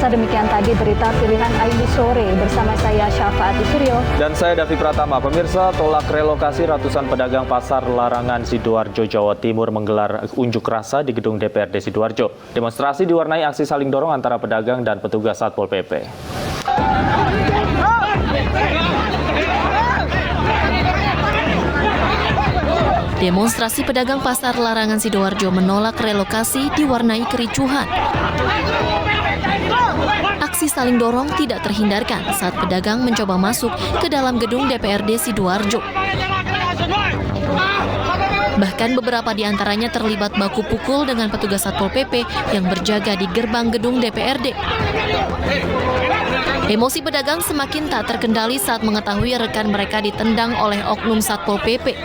Pemirsa, demikian tadi berita pilihan Ayu Sore bersama saya Syafaati Suryo. Dan saya Davi Pratama. Pemirsa, tolak relokasi ratusan pedagang pasar Larangan Sidoarjo, Jawa Timur menggelar unjuk rasa di gedung DPRD Sidoarjo. Demonstrasi diwarnai aksi saling dorong antara pedagang dan petugas Satpol PP. Demonstrasi pedagang pasar Larangan Sidoarjo menolak relokasi diwarnai kericuhan. Aksi saling dorong tidak terhindarkan saat pedagang mencoba masuk ke dalam gedung DPRD Sidoarjo. Bahkan beberapa di antaranya terlibat baku pukul dengan petugas Satpol PP yang berjaga di gerbang gedung DPRD. Emosi pedagang semakin tak terkendali saat mengetahui rekan mereka ditendang oleh oknum Satpol PP.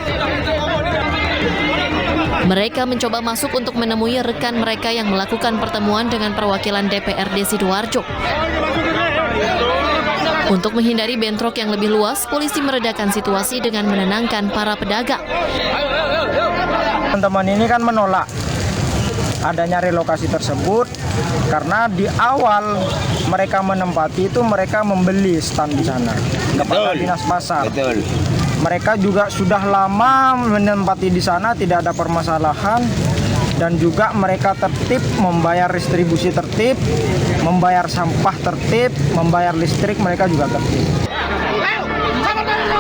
Mereka mencoba masuk untuk menemui rekan mereka yang melakukan pertemuan dengan perwakilan DPRD Sidoarjo. Untuk menghindari bentrok yang lebih luas, polisi meredakan situasi dengan menenangkan para pedagang. Teman-teman ini kan menolak adanya relokasi tersebut karena di awal mereka menempati itu mereka membeli stand di sana, Kepala Dinas Pasar. Betul. Mereka juga sudah lama menempati di sana, tidak ada permasalahan, dan juga mereka tertib, membayar distribusi tertib, membayar sampah tertib, membayar listrik mereka juga tertib.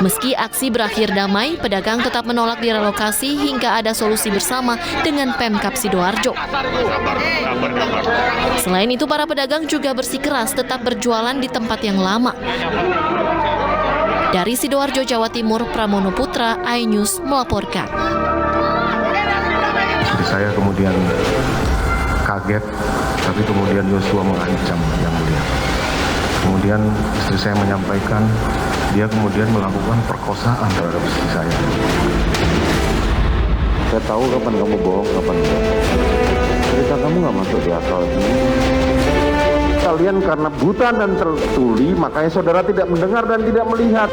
Meski aksi berakhir damai, pedagang tetap menolak direlokasi hingga ada solusi bersama dengan Pemkab Sidoarjo. Selain itu, para pedagang juga bersikeras tetap berjualan di tempat yang lama. Dari Sidoarjo, Jawa Timur, Pramono Putra, iNews melaporkan. Saya kemudian kaget, tapi kemudian Yosua mengancam Yang Mulia. Kemudian istri saya menyampaikan, dia kemudian melakukan perkosaan terhadap istri saya. Saya tahu kapan kamu bohong, kapan enggak. Cerita kamu nggak masuk di akal. Kalian karena buta dan tertuli, makanya saudara tidak mendengar dan tidak melihat.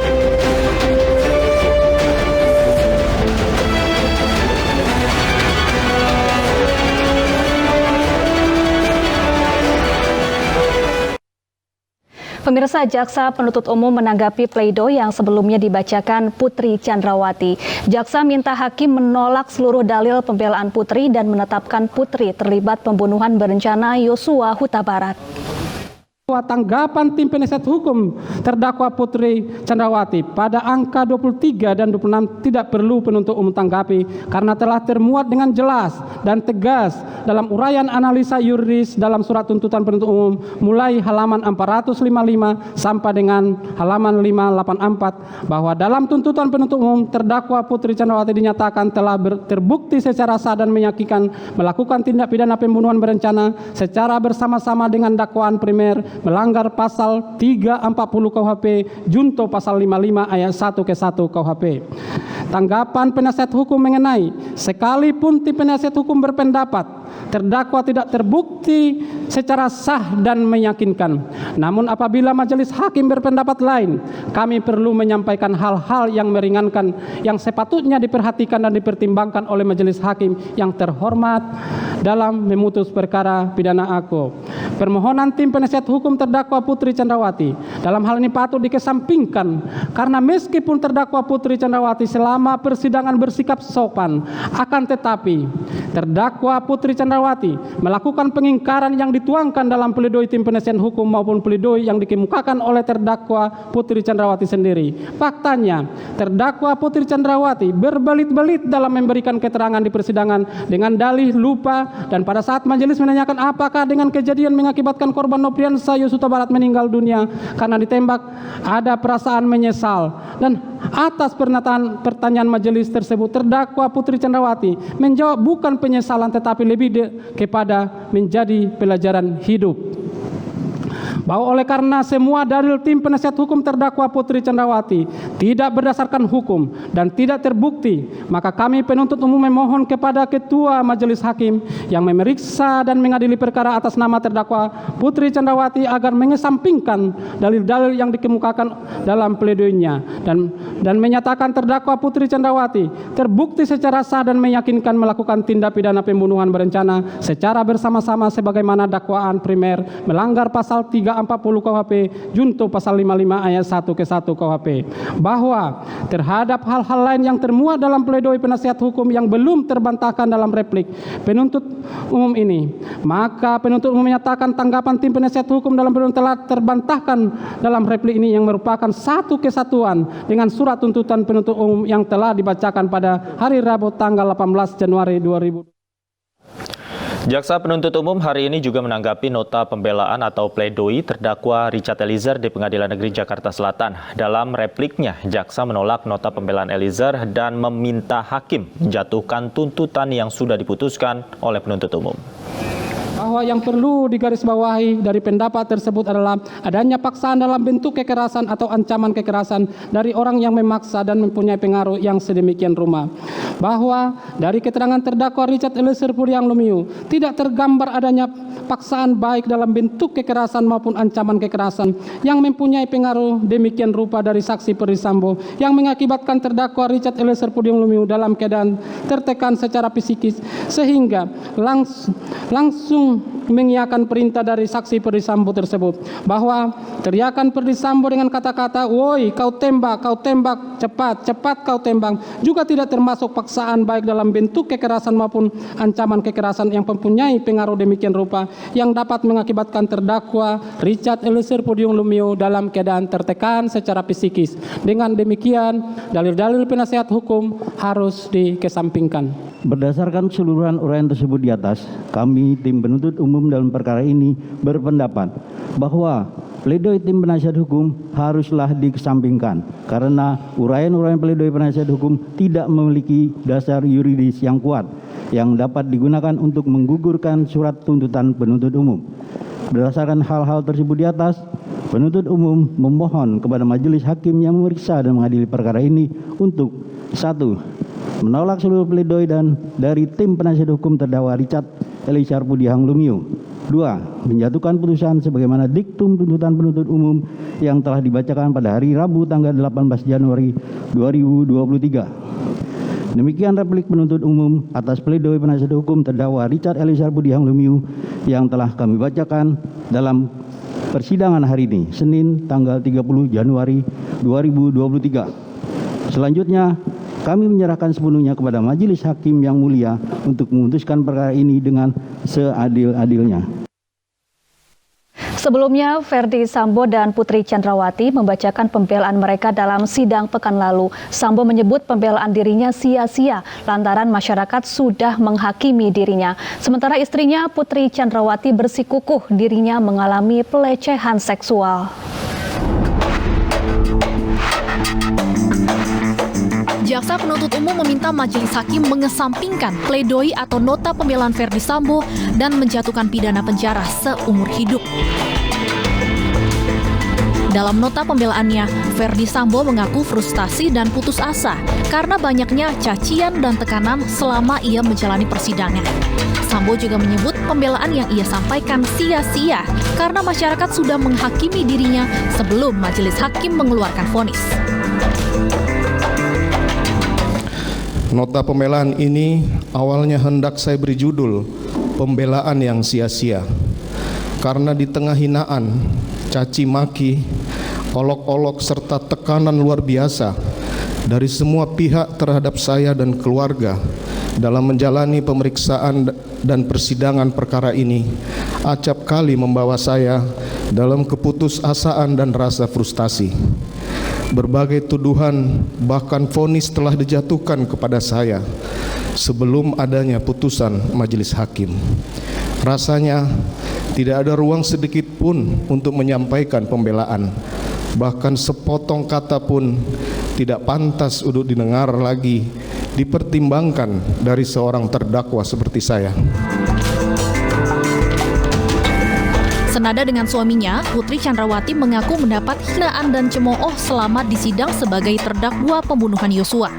Pemirsa, Jaksa Penuntut Umum menanggapi pledoi yang sebelumnya dibacakan Putri Chandrawati. Jaksa minta hakim menolak seluruh dalil pembelaan Putri dan menetapkan Putri terlibat pembunuhan berencana Yosua Huta Barat. Tanggapan tim penasihat hukum terdakwa Putri Chandrawati pada angka 23 dan 26 tidak perlu penuntut umum tanggapi karena telah termuat dengan jelas dan tegas dalam uraian analisa yuridis dalam surat tuntutan penuntut umum mulai halaman 455 sampai dengan halaman 584 bahwa dalam tuntutan penuntut umum terdakwa Putri Chandrawati dinyatakan telah terbukti secara sah dan meyakinkan melakukan tindak pidana pembunuhan berencana secara bersama-sama dengan dakwaan primer melanggar pasal 340 KUHP junto pasal 55 ayat 1 ke 1 KUHP. Tanggapan penasihat hukum mengenai sekalipun tim penasihat hukum berpendapat terdakwa tidak terbukti secara sah dan meyakinkan. Namun apabila majelis hakim berpendapat lain, kami perlu menyampaikan hal-hal yang meringankan yang sepatutnya diperhatikan dan dipertimbangkan oleh majelis hakim yang terhormat dalam memutus perkara pidana aku. Permohonan tim penasihat hukum terdakwa Putri Chandrawati dalam hal ini patut dikesampingkan karena meskipun terdakwa Putri Chandrawati selama persidangan bersikap sopan, akan tetapi terdakwa Putri Chandrawati melakukan pengingkaran yang dituangkan dalam pledoi tim penasihat hukum maupun pledoi yang dikemukakan oleh terdakwa Putri Chandrawati sendiri. Faktanya, terdakwa Putri Chandrawati berbelit-belit dalam memberikan keterangan di persidangan dengan dalih lupa, dan pada saat majelis menanyakan apakah dengan kejadian mengakibatkan korban Nopriansa Yosua Huta Barat meninggal dunia karena ditembak ada perasaan menyesal, dan atas pertanyaan majelis tersebut terdakwa Putri Chandrawati menjawab bukan penyesalan tetapi lebih kepada menjadi pelajaran hidup. Bahwa oleh karena semua dalil tim penasihat hukum terdakwa Putri Chandrawati tidak berdasarkan hukum dan tidak terbukti, maka kami penuntut umum memohon kepada Ketua Majelis Hakim yang memeriksa dan mengadili perkara atas nama terdakwa Putri Chandrawati agar mengesampingkan dalil-dalil yang dikemukakan dalam pledoinya dan dan menyatakan terdakwa Putri Chandrawati terbukti secara sah dan meyakinkan melakukan tindak pidana pembunuhan berencana secara bersama-sama sebagaimana dakwaan primer melanggar pasal 340 KUHP junto pasal 55 ayat 1 ke 1 KUHP, bahwa terhadap hal-hal lain yang termuat dalam pledoi penasihat hukum yang belum terbantahkan dalam replik penuntut umum ini, maka penuntut umum menyatakan tanggapan tim penasihat hukum dalam pledoi telah terbantahkan dalam replik ini yang merupakan satu kesatuan dengan surat tuntutan penuntut umum yang telah dibacakan pada hari Rabu tanggal 18 Januari 2020. Jaksa penuntut umum hari ini juga menanggapi nota pembelaan atau pledoi terdakwa Richard Eliezer di Pengadilan Negeri Jakarta Selatan. Dalam repliknya, jaksa menolak nota pembelaan Eliezer dan meminta hakim menjatuhkan tuntutan yang sudah diputuskan oleh penuntut umum. Bahwa yang perlu digarisbawahi dari pendapat tersebut adalah adanya paksaan dalam bentuk kekerasan atau ancaman kekerasan dari orang yang memaksa dan mempunyai pengaruh yang sedemikian rupa. Bahwa dari keterangan terdakwa Richard Eliezer Pudiang Lumiu tidak tergambar adanya paksaan baik dalam bentuk kekerasan maupun ancaman kekerasan yang mempunyai pengaruh demikian rupa dari saksi Perdi Sambo yang mengakibatkan terdakwa Richard Eliezer Pudiang Lumiu dalam keadaan tertekan secara psikis sehingga langsung mengiyakan perintah dari saksi Perdi Sambo tersebut, bahwa teriakan Perdi Sambo dengan kata-kata "woi kau tembak, cepat, cepat kau tembak" juga tidak termasuk paksaan baik dalam bentuk kekerasan maupun ancaman kekerasan yang mempunyai pengaruh demikian rupa yang dapat mengakibatkan terdakwa Richard Eliezer Pudiang Lumiu dalam keadaan tertekan secara psikis. Dengan demikian, dalil-dalil penasihat hukum harus dikesampingkan. Berdasarkan keseluruhan uraian tersebut di atas, kami tim penuntut umum dalam perkara ini berpendapat bahwa pledoi tim penasihat hukum haruslah dikesampingkan karena uraian-uraian pledoi penasihat hukum tidak memiliki dasar yuridis yang kuat yang dapat digunakan untuk menggugurkan surat tuntutan penuntut umum. Berdasarkan hal-hal tersebut di atas, penuntut umum memohon kepada majelis hakim yang memeriksa dan mengadili perkara ini untuk 1. Menolak seluruh pledoi dan dari tim penasihat hukum terdakwa Richard Eliezer Pudiang Lumiu. 2. Menjatuhkan putusan sebagaimana diktum tuntutan penuntut umum yang telah dibacakan pada hari Rabu tanggal 18 Januari 2023. Demikian replik penuntut umum atas pledoi penasihat hukum terdakwa Richard Eliezer Pudiang Lumiu yang telah kami bacakan dalam persidangan hari ini, Senin tanggal 30 Januari 2023. Selanjutnya, kami menyerahkan sepenuhnya kepada majelis hakim yang mulia untuk memutuskan perkara ini dengan seadil-adilnya. Sebelumnya, Verdi Sambo dan Putri Chandrawati membacakan pembelaan mereka dalam sidang pekan lalu. Sambo menyebut pembelaan dirinya sia-sia lantaran masyarakat sudah menghakimi dirinya. Sementara istrinya Putri Chandrawati bersikukuh dirinya mengalami pelecehan seksual. Jaksa penuntut umum meminta majelis hakim mengesampingkan pledoi atau nota pembelaan Verdi Sambo dan menjatuhkan pidana penjara seumur hidup. Dalam nota pembelaannya, Verdi Sambo mengaku frustasi dan putus asa karena banyaknya cacian dan tekanan selama ia menjalani persidangan. Sambo juga menyebut pembelaan yang ia sampaikan sia-sia karena masyarakat sudah menghakimi dirinya sebelum majelis hakim mengeluarkan vonis. Nota pembelaan ini awalnya hendak saya beri judul pembelaan yang sia-sia karena di tengah hinaan, caci maki, olok-olok serta tekanan luar biasa dari semua pihak terhadap saya dan keluarga dalam menjalani pemeriksaan dan persidangan perkara ini acap kali membawa saya dalam keputusasaan dan rasa frustasi. Berbagai tuduhan bahkan vonis telah dijatuhkan kepada saya sebelum adanya putusan majelis hakim. Rasanya tidak ada ruang sedikit pun untuk menyampaikan pembelaan. Bahkan sepotong kata pun tidak pantas untuk didengar lagi, dipertimbangkan dari seorang terdakwa seperti saya. Senada dengan suaminya, Putri Chandrawati mengaku mendapat hinaan dan cemooh selama disidang sebagai terdakwa pembunuhan Yosua.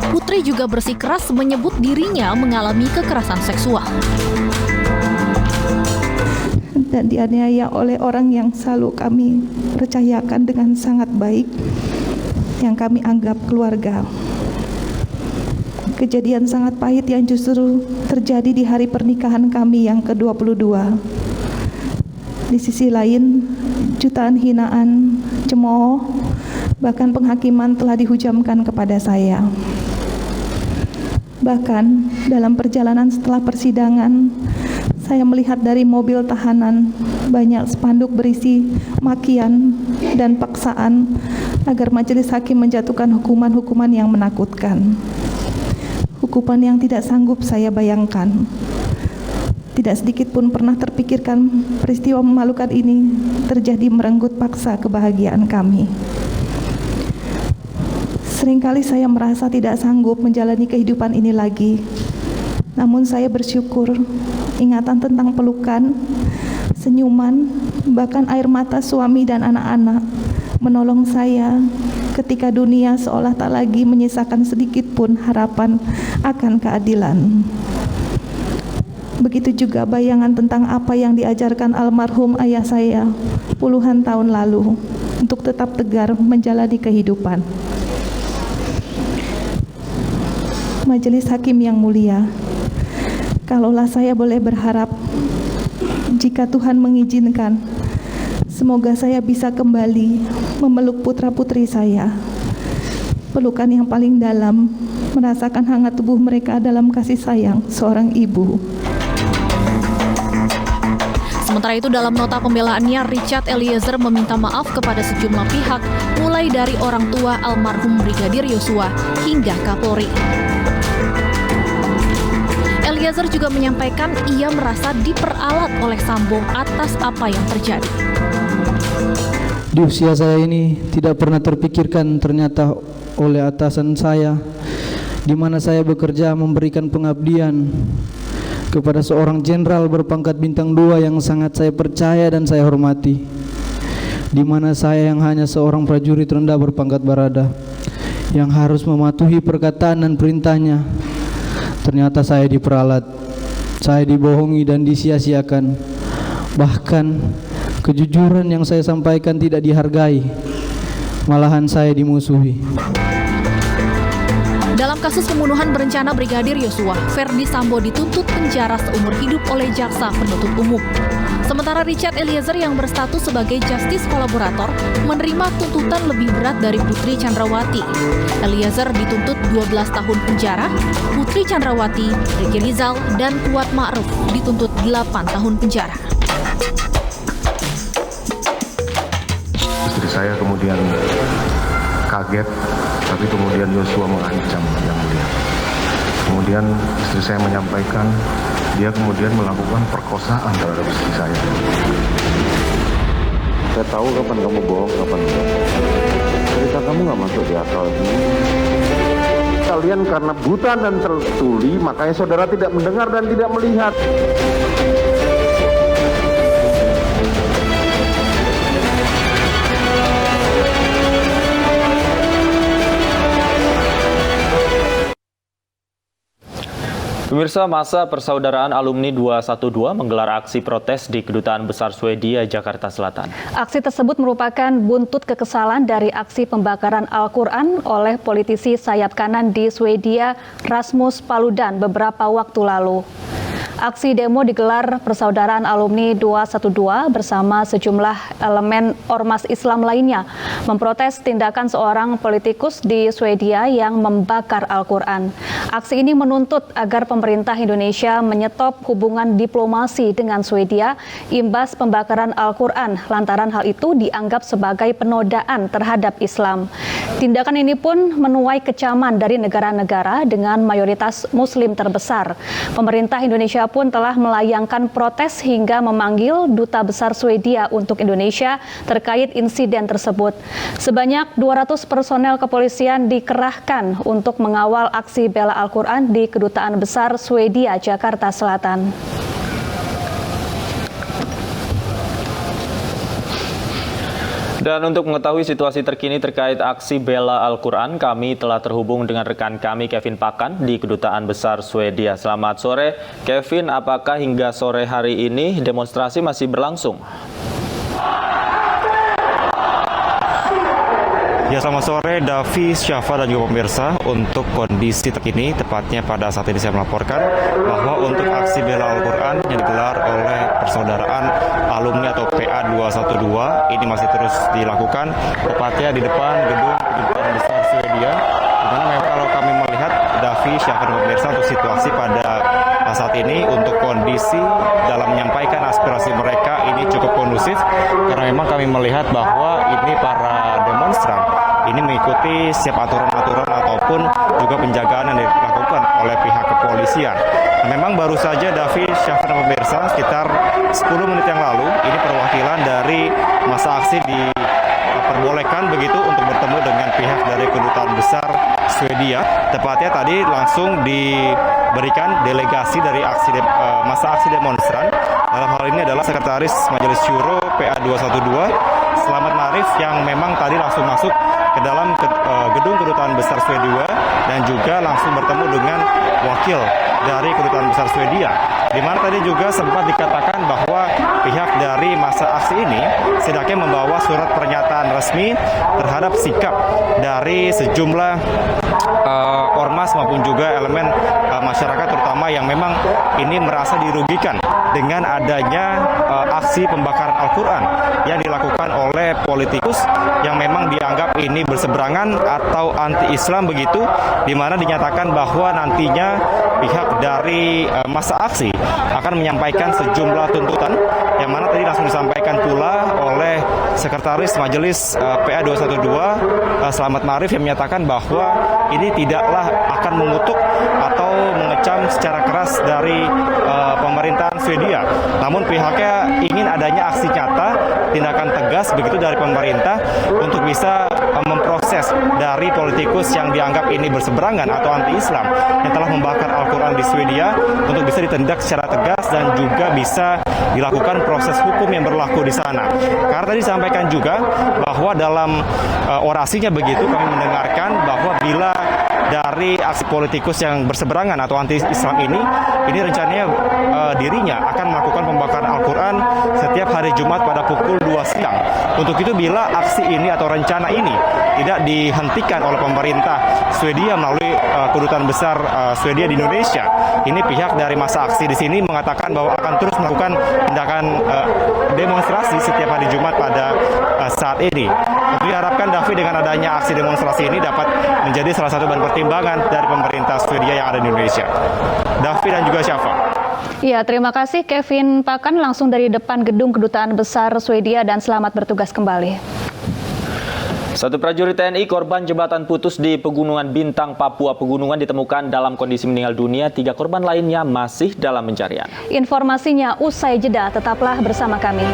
Putri juga bersikeras menyebut dirinya mengalami kekerasan seksual. Dan dianiaya oleh orang yang selalu kami percayakan dengan sangat baik. yang kami anggap keluarga. Kejadian sangat pahit yang justru terjadi di hari pernikahan kami yang ke-22. Di sisi lain, jutaan hinaan, cemooh, bahkan penghakiman telah dihujamkan kepada saya. Bahkan dalam perjalanan setelah persidangan, saya melihat dari mobil tahanan banyak spanduk berisi makian dan paksaan agar majelis hakim menjatuhkan hukuman-hukuman yang menakutkan. Hukuman yang tidak sanggup saya bayangkan. Tidak sedikit pun pernah terpikirkan peristiwa memalukan ini terjadi merenggut paksa kebahagiaan kami. Seringkali saya merasa tidak sanggup menjalani kehidupan ini lagi. Namun saya bersyukur ingatan tentang pelukan, senyuman, bahkan air mata suami dan anak-anak menolong saya ketika dunia seolah tak lagi menyisakan sedikit pun harapan akan keadilan. Begitu juga bayangan tentang apa yang diajarkan almarhum ayah saya puluhan tahun lalu untuk tetap tegar menjalani kehidupan. Majelis hakim yang mulia, kalaulah saya boleh berharap, jika Tuhan mengizinkan, semoga saya bisa kembali memeluk putra-putri saya. Pelukan yang paling dalam, merasakan hangat tubuh mereka dalam kasih sayang seorang ibu. Sementara itu dalam nota pembelaannya, Richard Eliezer meminta maaf kepada sejumlah pihak, mulai dari orang tua almarhum Brigadir Yosua hingga Kapolri. Eliezer juga menyampaikan ia merasa diperalat oleh Sambo atas apa yang terjadi. Di usia saya ini tidak pernah terpikirkan ternyata oleh atasan saya, di mana saya bekerja memberikan pengabdian kepada seorang jenderal berpangkat bintang 2 yang sangat saya percaya dan saya hormati, di mana saya yang hanya seorang prajurit rendah berpangkat barada yang harus mematuhi perkataan dan perintahnya. Ternyata saya diperalat, saya dibohongi dan disia-siakan. Bahkan kejujuran yang saya sampaikan tidak dihargai, malahan saya dimusuhi. Dalam kasus pembunuhan berencana Brigadir Yosua, Ferdi Sambo dituntut penjara seumur hidup oleh jaksa penuntut umum. Sementara Richard Eliezer yang berstatus sebagai justice kolaborator menerima tuntutan lebih berat dari Putri Chandrawati. Eliezer dituntut 12 tahun penjara, Putri Chandrawati, Ricky Rizal, dan Kuat Ma'ruf dituntut 8 tahun penjara. Istri saya kemudian kaget, tapi kemudian Yosua mengancam yang mulia. Kemudian istri saya menyampaikan dia kemudian melakukan perkosaan terhadap istri saya. Saya tahu kapan kamu bohong, kapan enggak. Cerita kamu nggak masuk di akal. Kalian karena buta dan tertuli, makanya saudara tidak mendengar dan tidak melihat. Pemirsa, masa persaudaraan alumni 212 menggelar aksi protes di Kedutaan Besar Swedia, Jakarta Selatan. Aksi tersebut merupakan buntut kekesalan dari aksi pembakaran Al-Quran oleh politisi sayap kanan di Swedia, Rasmus Paludan, beberapa waktu lalu. Aksi demo digelar Persaudaraan Alumni 212 bersama sejumlah elemen ormas Islam lainnya memprotes tindakan seorang politikus di Swedia yang membakar Al-Quran. Aksi ini menuntut agar pemerintah Indonesia menyetop hubungan diplomasi dengan Swedia imbas pembakaran Al-Quran, lantaran hal itu dianggap sebagai penodaan terhadap Islam. Tindakan ini pun menuai kecaman dari negara-negara dengan mayoritas Muslim terbesar. Pemerintah Indonesia pun telah melayangkan protes hingga memanggil Duta Besar Swedia untuk Indonesia terkait insiden tersebut. Sebanyak 200 personel kepolisian dikerahkan untuk mengawal aksi bela Al-Quran di Kedutaan Besar Swedia, Jakarta Selatan. Dan untuk mengetahui situasi terkini terkait aksi bela Al-Quran, kami telah terhubung dengan rekan kami Kevin Pakan di Kedutaan Besar Swedia. Selamat sore, Kevin. Apakah hingga sore hari ini demonstrasi masih berlangsung? Ya, Ya, selamat sore Davi, Syafa, dan juga pemirsa. Untuk kondisi terkini, tepatnya pada saat ini saya melaporkan bahwa untuk aksi bela Al-Quran yang digelar oleh persaudaraan alumni atau PA 212 ini masih terus dilakukan, tepatnya di depan gedung Kedutaan Besar Swedia. Dimana memang kalau kami melihat Davi, Syafa, dan pemirsa, untuk situasi pada saat ini untuk kondisi dalam menyampaikan aspirasi mereka ini cukup kondusif, karena memang kami melihat bahwa ini para demonstran ini mengikuti setiap aturan-aturan ataupun juga penjagaan yang dilakukan oleh pihak kepolisian. Nah, memang baru saja Davi, Syafa, dan pemirsa, sekitar 10 menit yang lalu ini perwakilan dari masa aksi diperbolehkan begitu untuk bertemu dengan pihak dari Kedutaan Besar Swedia. Tepatnya tadi langsung diberikan delegasi dari masa aksi demonstran. Dalam hal ini adalah Sekretaris Majelis Syuro PA 212 Selamat Marif, yang memang tadi langsung masuk ke dalam gedung Kedutaan Besar Swedia dan juga langsung bertemu dengan wakil dari Kedutaan Besar Swedia, di mana tadi juga sempat dikatakan bahwa pihak dari masa aksi ini setidaknya membawa surat pernyataan resmi terhadap sikap dari sejumlah ormas maupun juga elemen masyarakat, terutama yang memang ini merasa dirugikan dengan adanya aksi pembakaran Al-Quran yang dilakukan oleh politikus yang memang dianggap ini berseberangan atau anti-Islam begitu, di mana dinyatakan bahwa nantinya pihak dari masa aksi akan menyampaikan sejumlah tuntutan, yang mana tadi langsung disampaikan pula oleh Sekretaris Majelis PA 212 Selamat Marif, yang menyatakan bahwa ini tidaklah akan mengutuk atau mengecam secara keras dari pemerintahan Swedia. Namun pihaknya ingin adanya aksi nyata, tindakan tegas begitu dari pemerintah untuk bisa memproses dari politikus yang dianggap ini berseberangan atau anti-Islam yang telah membakar Al-Quran di Swedia, untuk bisa ditindak secara tegas dan juga bisa dilakukan proses hukum yang berlaku di sana. Karena tadi disampaikan juga bahwa dalam orasinya begitu kami mendengarkan bahwa bila dari aksi politikus yang berseberangan atau anti-Islam ini rencananya dirinya akan melakukan pembakaran Al-Quran setiap hari Jumat pada pukul 2 siang. Untuk itu bila aksi ini atau rencana ini tidak dihentikan oleh pemerintah Swedia melalui Kedutaan Besar Swedia di Indonesia, ini pihak dari masa aksi di sini mengatakan bahwa akan terus melakukan tindakan demonstrasi setiap hari Jumat pada saat ini. Tentu diharapkan Davi dengan adanya aksi demonstrasi ini dapat menjadi salah satu bahan pertimbangan dari pemerintah Swedia yang ada di Indonesia. Davi dan juga Syafa. Ya, terima kasih Kevin Pakan langsung dari depan gedung Kedutaan Besar Swedia, dan selamat bertugas kembali. Satu prajurit TNI korban jembatan putus di Pegunungan Bintang, Papua Pegunungan ditemukan dalam kondisi meninggal dunia. 3 korban lainnya masih dalam pencarian. Informasinya usai jeda, tetaplah bersama kami.